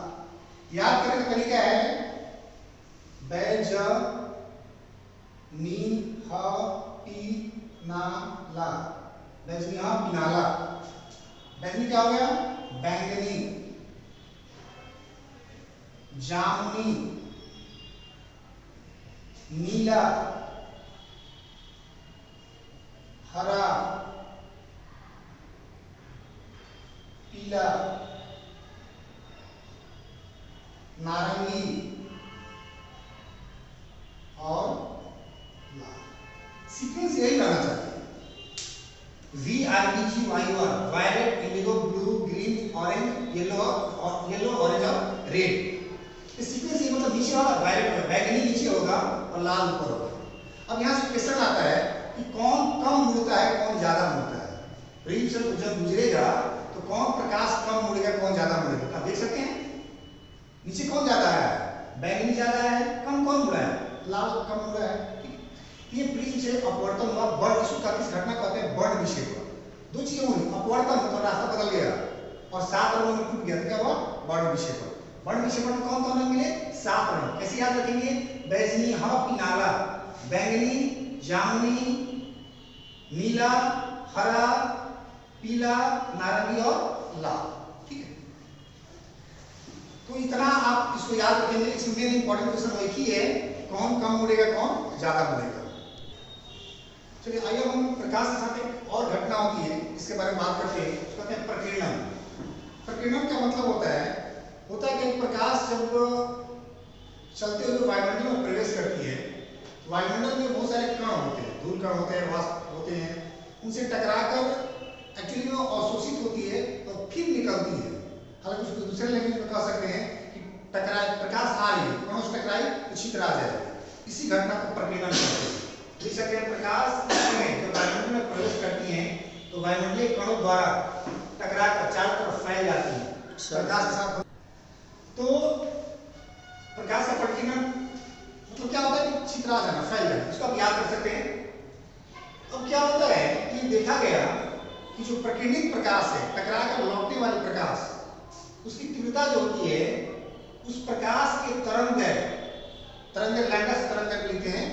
याद करने का तरीका है, बै ज नी ह पी ना ला, बैजनी ह पिनाला। बैजनी क्या हो गया, बैंगनी, जामुनी, नीला, हरा, पीला, नारंगी और लाल। सीक्वेंस यही रहना चाहिए, VIBGYOR, violet, indigo, blue, green, orange, yellow orange और रेड। इस सीक्वेंस ये मतलब नीचे वाला वायलेट, बैंगनी नीचे होगा और लाल ऊपर होगा। अब यहाँ से क्वेश्चन आता है कि कौन कम मुड़ता है, कौन ज्यादा मुड़ता है। प्रिज्म जब गुजरेगा तो कौन प्रकाश कम मुड़ेगा, कौन ज्यादा मुड़ेगा। आप देख सकते हैं नीचे कौन ज्यादा है, बैंगनी ज्यादा है, कम कौन मुड़ा है, लाल कम हो रहा है, ठीक है। ये प्रिज्म से अपवर्तन हुआ, बर्न, इसको इस घटना को कहते हैं बर्न विक्षेपण। दो चीजें हुई, अपवर्तन तो रास्ता बदल गया और 7 रंगों में टूट गया, तो क्या हुआ? बर्न विक्षेपण। बर्न विक्षेपण में कौन कौन रंग मिले? 7 रंग। कैसे याद रखेंगे? बैजनी, पिनाला, बैंगनी, जामुनी, नीला, हरा, पीला, नारंगी और लाल, ठीक है। तो इतना आप इसको याद रखेंगे। इसमें मेन इंपॉर्टेंट क्वेश्चन एक ही है, कौन कम उड़ेगा, कौन ज्यादा उड़ेगा। चलिए आइए हम प्रकाश के साथ एक और घटना होती है इसके बारे में बात करते हैं, उसको कहते हैं प्रकीर्णन। प्रकीर्णन का मतलब होता है कि एक प्रकाश जब चलते हुए वायुमंडल में प्रवेश करती है, वायुमंडल में बहुत सारे कण होते हैं, धूल कण होते हैं, वाष्प होते हैं, उनसे टकराकर एक्चुअली वो अवशोषित होती है और फिर निकलती है। हालांकि उसको दूसरे लैंग्वेज में कह सकते हैं कि प्रकाश आ रही है, कणों से टकराई तो छितरा जाए, इसी घटना को प्रकीर्णन कहते हैं। जैसे प्रकाश में जब वायुमंडल में प्रवेश करती है तो वायुमंडलीय कणों द्वारा टकराकर चारों तरफ फैल जाती है प्रकाश के साथ। तो प्रकाश का प्रकीर्णन मतलब क्या होता है कि छितरा जाना, फैल जाना, इसको आप याद कर सकते हैं। अब क्या होता है कि देखा गया कि जो प्रकीर्णित प्रकाश है, टकराकर लौटने वाली प्रकाश, उसकी तीव्रता जो होती है उस प्रकाश के तरंग लैम्डा से तरंग लिखते हैं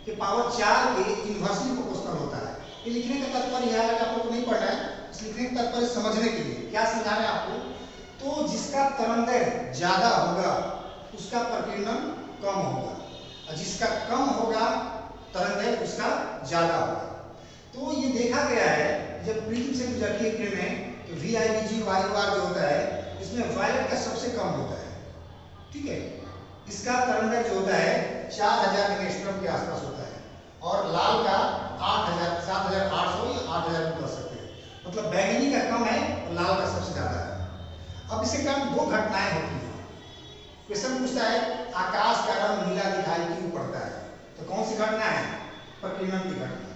कि पावर 4 के इनवर्सली प्रोपोर्शनल होता है। ये लिखने का तात्पर्य यह है कि आप लोग को नहीं पढ़ना है, इस लिखने का तात्पर्य समझने के लिए क्या समझा रहे हैं आपको। तो जिसका तरंग ज्यादा होगा उसका प्रकीर्णन कम होगा, और जिसका कम होगा तरंग उसका ज्यादा होगा। तो ये देखा गया है जब प्रिज्म से गुजरती है किरणें तो VIBG YUR जो होता है इसमें वायलेट का सबसे कम होता है, ठीक है। इसका तरंग जो होता है 4000 एंगस्ट्रॉम के आसपास होता है, और लाल का 8000, 7800 या 8000 भी कह सकते हैं। मतलब बैंगनी का कम है और लाल का सबसे ज्यादा है। अब इसके कारण दो घटनाएं होती हैं। क्वेश्चन पूछता है आकाश का रंग नीला दिखाई क्यों पड़ता है, तो कौन सी घटना है? प्रकीर्णन की घटना।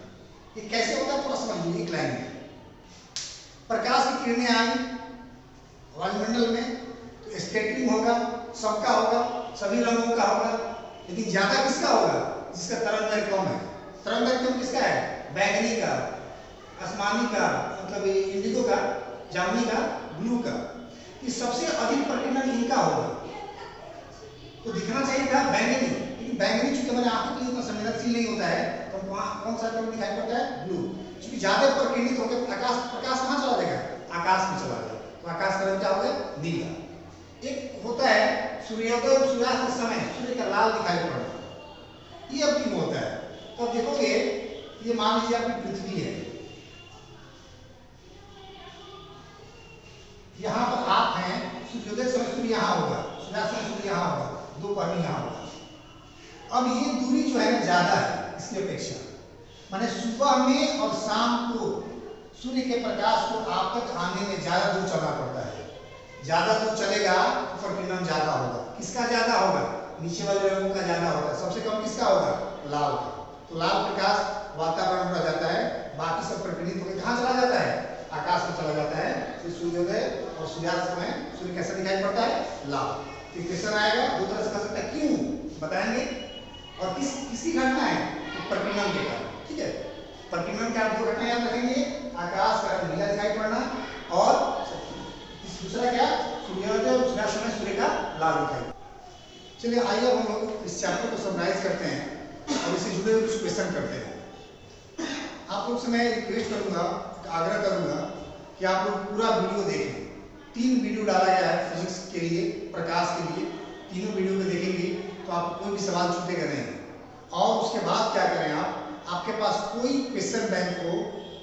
ये कैसे होता है थोड़ा समझिए एक लाइन में। प्रकाश की किरणें आई वायुमंडल में तो स्कैटरिंग होगा, सबका होगा, सभी रंगों का होगा, लेकिन ज्यादा किसका होगा? जिसका तरंग कम है। तरंग कम किसका है? बैंगनी का, आसमानी का, मतलब इंडिगो का, जामुनी का, ब्लू का। कि सबसे अधिक प्रकीर्णन इनका होगा, तो दिखना चाहिए था बैंगनी, लेकिन बैंगनी चूंकि हमारे आंखों के लिए उतना संवेदनशील नहीं होता है तो कौन सा रंग दिखाई पड़ता है? ब्लू। क्योंकि ज्यादा प्रकीर्णित होकर प्रकाश कहाँ चला जाएगा? आकाश में चला जाएगा, तो आकाश का रंग क्या होगा? नीला। एक होता है सूर्योदय और सूर्यास्त के समय सूर्य का लाल दिखाई पड़ना, ये अब क्यों होता है? तो अब देखोगे, ये मान लीजिए आपकी पृथ्वी है, यहाँ पर आप हैं, सूर्योदय समय सूर्य यहाँ होगा, सूर्यास्त समय सूर्य यहाँ होगा, दोपहर में यहाँ होगा। अब ये दूरी जो है ज्यादा है इसकी अपेक्षा, माने सुबह में और शाम को सूर्य के प्रकाश को आप तक आने में ज्यादा दूर चलना पड़ता है। ज्यादा दूर चलेगा तो प्रकीर्णन ज्यादा होगा। किसका ज्यादा होगा? नीचे वाले रंगों का ज्यादा होगा। सबसे कम किसका होगा? लाल का। तो लाल प्रकाश वातावरण में रह जाता है, बाकी सब प्रकीर्णित होकर कहाँ चला जाता है? आकाश में चला जाता है। तो सूर्योदय और सूर्यास्त समय सूर्य कैसा दिखाई पड़ता है? लाल। तो क्वेश्चन आएगा दो तरह से कह सकता है, क्यों बताएंगे, और किसकी घटना है? तो प्रकीर्णन के कारण, ठीक है। प्रकीर्णन के दो घटना याद रखेंगे, आकाश का रंग नीला दिखाई पड़ना, और दूसरा क्या? सूर्योदय और सूर्यास्त समय सूर्य का लाल दिखाई। चलिए आइए हम लोग इस चैप्टर को समराइज करते हैं और इससे जुड़े हुए कुछ क्वेश्चन करते हैं। आप लोग से मैं रिक्वेस्ट करूंगा, आग्रह करूंगा कि आप लोग पूरा वीडियो देखें। 3 वीडियो डाला गया है फिजिक्स के लिए, प्रकाश के लिए। तीनों वीडियो को देखेंगे तो आपको कोई भी सवाल छूटेगा नहीं। और उसके बाद क्या करें, आपके पास कोई क्वेश्चन बैंक हो,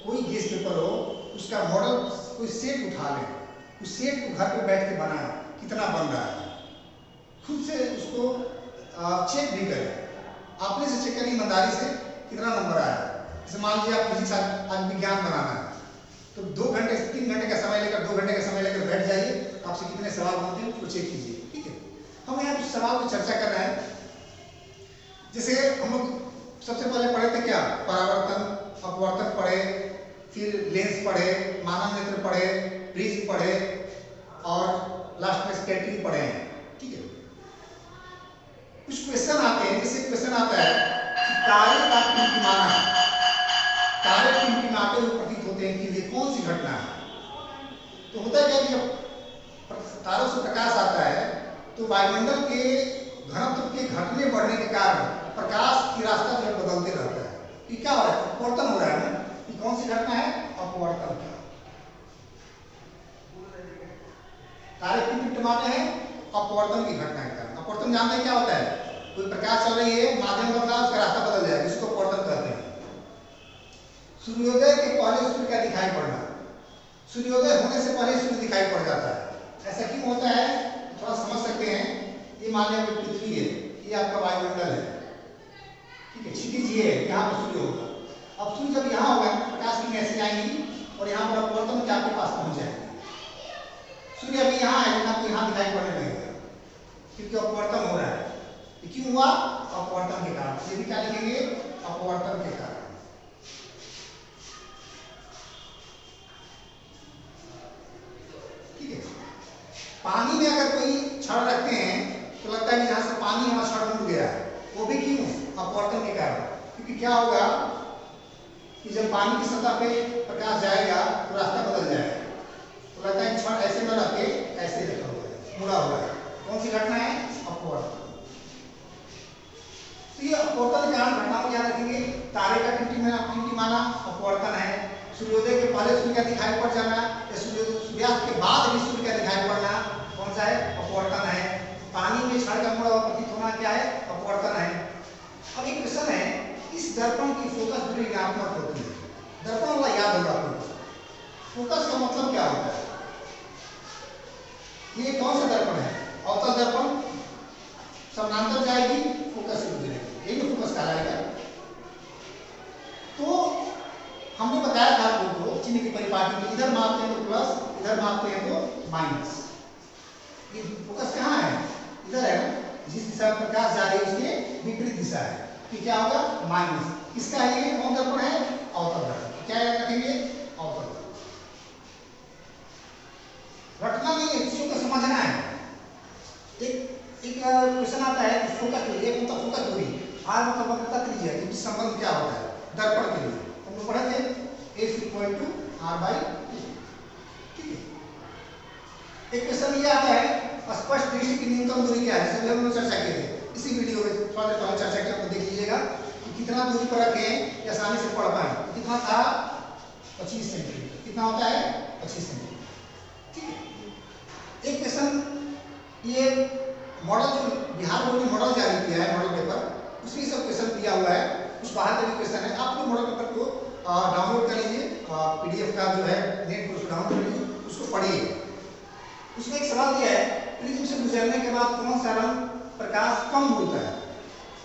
कोई गेस्ट पेपर हो, उसका मॉडल कोई सेट उठा लें, उस सेट को घर पे बैठ के बनाएं, कितना बन रहा है, खुद से उसको चेक भी करें। आपने से चेक करें ईमानदारी से कितना नंबर आया। जैसे मान लीजिए आप फिजिक्स आज विज्ञान बनाना है, तो 2 घंटे 3 घंटे का समय लेकर 2 घंटे का समय लेकर बैठ जाइए, आपसे कितने सवाल बनते हैं उसको चेक कीजिए, ठीक है। हम यहाँ कुछ सवाल पर चर्चा कर रहे हैं। जैसे हम लोग सबसे पहले पढ़े थे क्या? परावर्तन, अपवर्तन पढ़े, फिर लेंस पढ़े, मानव नेत्र पढ़े, प्रिज्म पढ़े, और लास्ट में स्कैटरिंग पढ़े हैं, ठीक है। कुछ क्वेश्चन आते हैं, जैसे क्वेश्चन आता है कि तारे का टिमटिमाना, तारे टिमटिमाते हुए प्रतीत होते हैं कि ये कौन सी घटना है। तो होता क्या कि जब तारों से प्रकाश आता है तो वायुमंडल के घनत्व के घटने बढ़ने के कारण प्रकाश की रास्ता जो बदलते रहता है। ये क्या हो रहा है, अपवर्तन हो रहा है ना। ये कौन सी घटना है, अपवर्तन का। तारे टिमटिमाते हैं अपवर्तन की घटना के कारण। अपवर्तन जानते हैं क्या होता है, कोई प्रकाश चल रही है, माध्यम बदला, उसका रास्ता बदल जाएगा, इसको अपवर्तन कहते हैं। सूर्योदय के पहले सूर्य का दिखाई पड़ना, सूर्योदय होने से पहले सूर्य दिखाई पड़ जाता है। ऐसा क्यों होता है, थोड़ा समझ सकते हैं। ये मान लिया पृथ्वी है, ये आपका वायुमंडल है, ठीक है, क्षितिज ये है, यहाँ पर सूर्य होगा। अब सूर्य जब यहाँ होगा प्रकाश की ऐसे आएंगी और यहाँ पर अपवर्तन के आपके पास पहुंच जाएंगे। सूर्य अभी यहाँ है लेकिन आपको यहाँ दिखाई पड़ने लगेगा क्योंकि अपवर्तन हो रहा है। ये क्यों हुआ, अपवर्तन के कारण। ये भी क्या लिखेंगे, अपवर्तन के कारण। ठीक है, पानी में अगर कोई छड़ रखते हैं तो लगता है कि जहां से पानी हमारा छड़ उड़ गया है, वो भी क्यों, अपवर्तन के कारण। क्योंकि क्या होगा कि जब पानी की सतह पे प्रकाश जाएगा तो रास्ता बदल जाएगा, तो लगता है छड़ ऐसे न रखे ऐसे रखा हुआ है, मुड़ा हुआ है। कौन सी घटना है, अपवर्तन। तो ये अपवर्तन के कारण घटना को याद रखेंगे। तारे का टिमटिमाना अपवर्तन है। सूर्योदय के पहले सूर्य का दिखाई पड़ जाना या सूर्यास्त के बाद भी सूर्य का दिखाई पड़ना कौन सा है, अपवर्तन है। पानी में छड़ का मुड़ा हुआ प्रतीत होना क्या है, अपवर्तन है। अब एक क्वेश्चन है, इस दर्पण की फोकस दूरी ऋणात्मक होती है। दर्पण वाला याद होगा आपको। फोकस का मतलब क्या होता है, ये कौन सा दर्पण है, अवतल दर्पण, समानांतर जाएगी, फोकस से गुजरेगी, यही तो फोकस कहलाएगा। तो हमने बताया था आपको चिन्ह की परिपाटी में, इधर मापते हैं तो प्लस, इधर मापते हैं तो माइनस। ये फोकस कहाँ है, इधर है ना, जिस दिशा में प्रकाश जा रही है उसके विपरीत दिशा है, कि क्या होगा, माइनस। किसका है ये, कौन दर्पण है, अवतल दर्पण। क्या याद रखेंगे, अवतल दर्पण। रटना नहीं है, चीजों को समझना है। एक क्वेश्चन आता है फोकस दूरी, एक मतलब फोकस दूरी, आर मतलब वक्रता त्रिज्या, के बीच संबंध क्या होता है दर्पण के लिए, हम लोग पढ़े थे, F = R/T। ठीक है, एक क्वेश्चन ये आता है, स्पष्ट दृष्टि की न्यूनतम दूरी क्या है, सभी हम लोग चर्चा किए थे इसी वीडियो में, थोड़ा देर पहले चर्चा किया, देख लीजिएगा कि कितना दूरी पर रखें कि आसानी से पढ़ पाए। कितना था, 25 सेंटीमीटर। कितना होता है, 25 सेंटीमीटर। ठीक है, एक क्वेश्चन ये मॉडल जो बिहार बोर्ड ने मॉडल जारी किया है, मॉडल पेपर, उसमें सब क्वेश्चन दिया हुआ है, कुछ बाहर का भी क्वेश्चन है। आप लोग मॉडल पेपर को डाउनलोड कर लीजिए, PDF का जो है नेट पर उसको डाउनलोड कर लीजिए, उसको पढ़िए। उसमें एक सवाल दिया है, प्रिज्म से गुजरने के बाद कौन सा रंग प्रकाश कम होता है,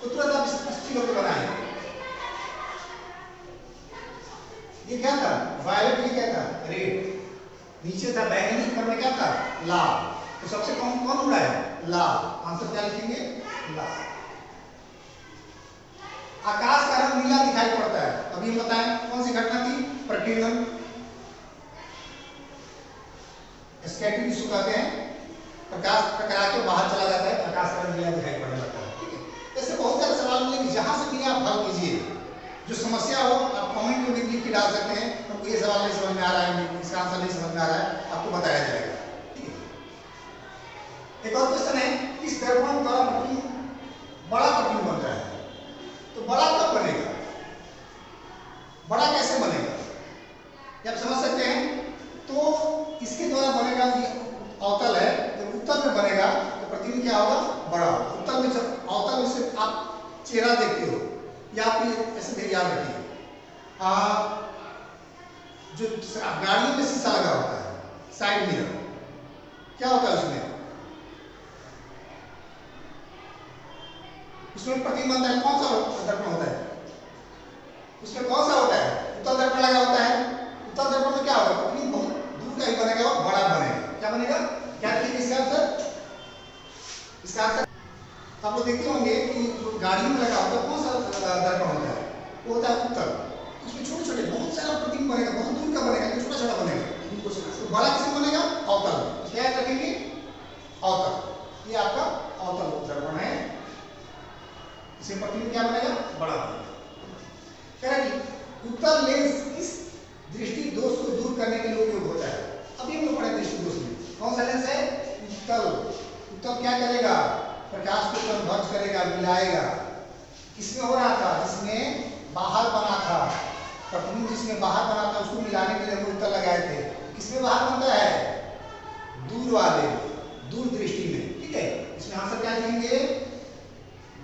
तो तुरंत आप इस चित्र को बनाएं। ये क्या था, वायलेट, ये क्या था, रेड, नीचे था बैंगनी, ऊपर में क्या था, लाल। तो सबसे कम कौन उड़ा है, लाल। आंसर क्या लिखेंगे, लाल। आकाश का रंग नीला दिखाई पड़ता है, अभी हम बताएं कौन सी घटना थी, प्रकीर्णन, स्कैटरिंग जिसको कहते हैं, प्रकाश टकरा के बाहर चला जाता है, आकाश का रंग नीला दिखाई पड़ने लगता है। ठीक है, ऐसे बहुत सारे सवाल मिलेंगे, जहां से भी आप हल कीजिए, जो समस्या हो आप कमेंट में भी लिख के डाल सकते हैं, हमको ये सवाल नहीं समझ में आ रहा है, इसका आंसर नहीं समझ में आ रहा है, आपको बताया जाएगा। ठीक है, एक और क्वेश्चन है, इस दर्पण द्वारा प्रतिबिंब, बड़ा प्रतिबिंब बन रहा है, तो बड़ा कब बनेगा, बड़ा कैसे बनेगा, ये आप समझ सकते हैं। तो इसके द्वारा बनेगा कि अवतल है, जब उत्तल में बनेगा तो प्रतिबिंब क्या होगा, बड़ा होगा। उत्तल में जब अवतल में से आप चेहरा देखते हो, या आप ऐसे याद रखिए, जो गाड़ियों में शीशा लगा होता है, साइड मिरर, क्या होता है उसमें, उसमें प्रतिबिंब बनता है, कौन सा दर्पण होता है, उसमें कौन सा होता है, उत्तल दर्पण लगा होता है। उत्तल दर्पण में क्या होगा, प्रतिबिंब बहुत दूर का ही बनेगा और बड़ा बनेगा। क्या बनेगा, क्या लिखेंगे इसका आंसर, इसका आंसर आप लोग देखते होंगे कि जो गाड़ी में लगा होता है, कौन सा दर्पण होता है, वो होता है उत्तल। उसमें छोटे छोटे बहुत सारा प्रतिबिंब बनेगा, बहुत दूर का बनेगा, छोटा छोटा बनेगा। तो बड़ा किसमें बनेगा, अवतल। क्या याद रखेंगे, अवतल। ये आपका अवतल दर्पण है। उत्तल लेंस किस दृष्टि दोष को दूर करने के लिए उपयोग होता है? अभी हम लोग पढ़े दृष्टि दोष में कौन सा लेंस है? उत्तल। उत्तल क्या करेगा? प्रकाश को कन्वर्ज करेगा, मिलाएगा। किसमें हो रहा था? जिसमें बाहर बना था, प्रतिबिंब जिसमें बाहर बना था उसको मिलाने के लिए हम उत्तल लगाए थे। किसमें बाहर बनता है? दूर वाले, दूर दृष्टि में। ठीक है, इसमें आंसर क्या लिखेंगे?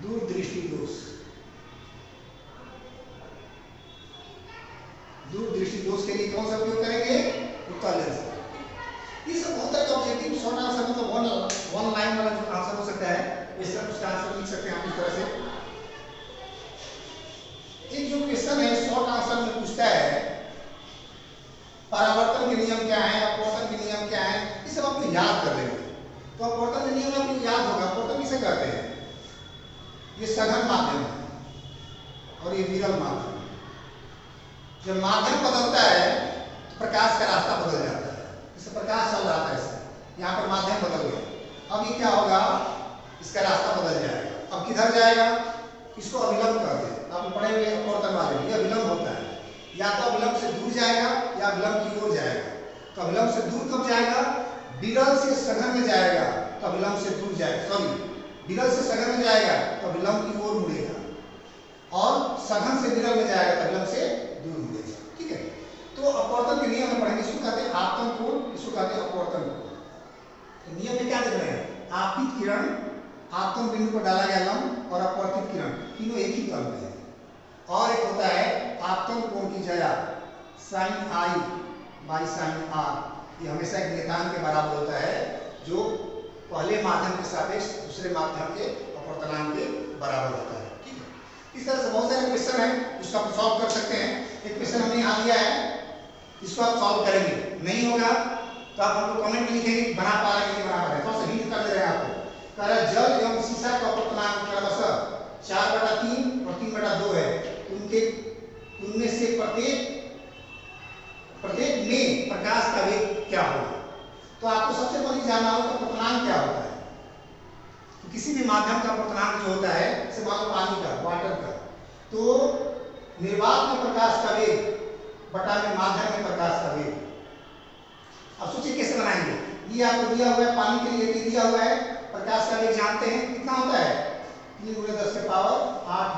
दूर दृष्टि दोष। दूर दृष्टि दोष के लिए कौन सा उपयोग करेंगे? उत्तल लेंस। ये सब बहुत तरह का ऑब्जेक्टिव शॉर्ट आंसर मतलब वन लाइन वाला जो आंसर हो सकता है, इस तरह उसका आंसर लिख सकते हैं आप इस तरह से। एक जो क्वेश्चन है शॉर्ट आंसर में पूछता है परावर्तन के नियम क्या है, अपवर्तन के नियम क्या है, ये सब आपको याद कर लेंगे। तो अपवर्तन के नियम आपको याद होगा। अपवर्तन किसे कहते हैं? ये सघन माध्यम है और ये विरल माध्यम है। जब माध्यम बदलता है तो प्रकाश का रास्ता बदल जाता है। जैसे प्रकाश चल रहा था इससे, यहाँ पर माध्यम बदल गया। अब ये क्या होगा? इसका रास्ता बदल जाएगा। अब किधर जाएगा? इसको अभिलंब कहते हैं। आप पढ़े हुए अपवर्तन वाले में, ये अभिलंब होता है। या तो अभिलंब से दूर जाएगा या अभिलंब की ओर जाएगा। तो अभिलंब से दूर कब जाएगा? विरल से सघन में जाएगा तो अभिलंब से दूर जाएगा। सॉरी, विरल से सघन में जाएगा तो अभिलंब की ओर मुड़ेगा और सघन से विरल में जाएगा तो अभिलंब से दूर मुड़ेगा। ठीक है, तो अपवर्तन के नियम में पढ़ेंगे। इसको कहते हैं आपतन कोण, इसको कहते हैं अपवर्तन कोण। नियम में क्या देख रहे हैं? आपतित किरण आपतन बिंदु पर डाला गया लंब और अपवर्तित किरण तीनों एक ही तल में है। और एक होता है आपतन कोण की Jaya sin i by sin r। ये हमेशा एक नियतांक के बराबर होता है जो पहले माध्यम के सापेक्ष दूसरे माध्यम के अपवर्तनांक के बराबर होता है। ठीक है, इस तरह से बहुत सारे क्वेश्चन हैं जिसको आप सॉल्व कर सकते हैं। एक क्वेश्चन हमने यहाँ दिया है, इसको आप सॉल्व करेंगे। नहीं होगा तो आप हमको कमेंट में लिखेंगे बना पा रहे हैं कि नहीं बना पा रहे हैं। थोड़ा सा हिंट कर दे रहे हैं आपको। कह रहा है जल एवं शीशा का अपवर्तनांक क्रमशः 4/3 और 3/2 है। उनमें से प्रत्येक में प्रकाश का वेग क्या होगा? तो आपको सबसे पहले जानना होगा अपवर्तनांक क्या होता है। तो किसी भी माध्यम का अपवर्तनांक जो होता है, जैसे मान लो पानी का, वाटर का, तो निर्वात में प्रकाश का वेग बटा में माध्यम में प्रकाश का वेग। अब सोचिए कैसे बनाएंगे। ये आपको दिया हुआ है पानी के लिए दिया हुआ है, प्रकाश का वेग जानते हैं कितना होता है? 3 × 10⁸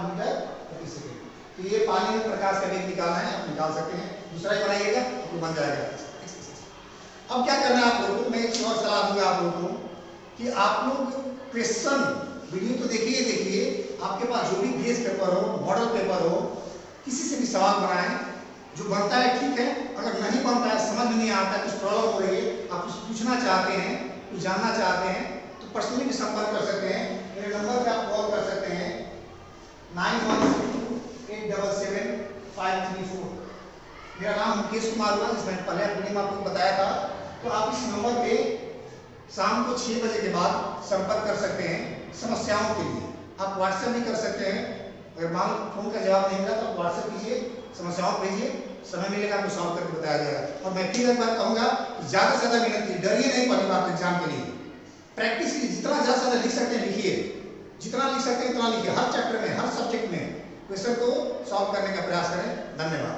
मीटर प्रति सेकंड। तो ये पानी में प्रकाश का वेग निकालना है, आप निकाल सकते हैं। दूसरा ही बनाइएगा तो बन जाएगा। अब क्या करना है आप लोगों को, मैं एक और सलाह दूंगा आप लोगों को कि आप लोग क्वेश्चन वीडियो तो देखिए, आपके पास जो भी बेस पेपर हो, मॉडल पेपर हो, किसी से भी सवाल बनाएं। जो बनता है ठीक है, अगर नहीं बनता है, समझ में नहीं आता है, कुछ प्रॉब्लम हो रही है, आप कुछ पूछना चाहते हैं, कुछ जानना चाहते हैं, तो पर्सनली भी संपर्क कर सकते हैं। मेरे नंबर पे आप कॉल कर सकते हैं 9162 877 534। मेरा नाम मुकेश कुमार हुआ, जिसमें पहले वीडियो में आपको बताया था। तो आप इस नंबर पे शाम को 6 बजे के बाद संपर्क कर सकते हैं समस्याओं के लिए। आप व्हाट्सएप भी कर सकते हैं। अगर मान लो फोन का जवाब नहीं मिला तो आप व्हाट्सएप कीजिए, समस्याओं भेजिए, समय मिलेगा आपको सॉल्व करके बताया जाएगा। और मैं फिर एक बार कहूँगा ज़्यादा से ज़्यादा मेहनत कीजिए, डरिए नहीं पहली बार एग्जाम के लिए। प्रैक्टिस कीजिए, जितना ज़्यादा से ज़्यादा लिख सकते हैं लिखिए, जितना लिख सकते हैं उतना लिखिए। हर चैप्टर में, हर सब्जेक्ट में क्वेश्चन को सॉल्व करने का प्रयास करें। धन्यवाद।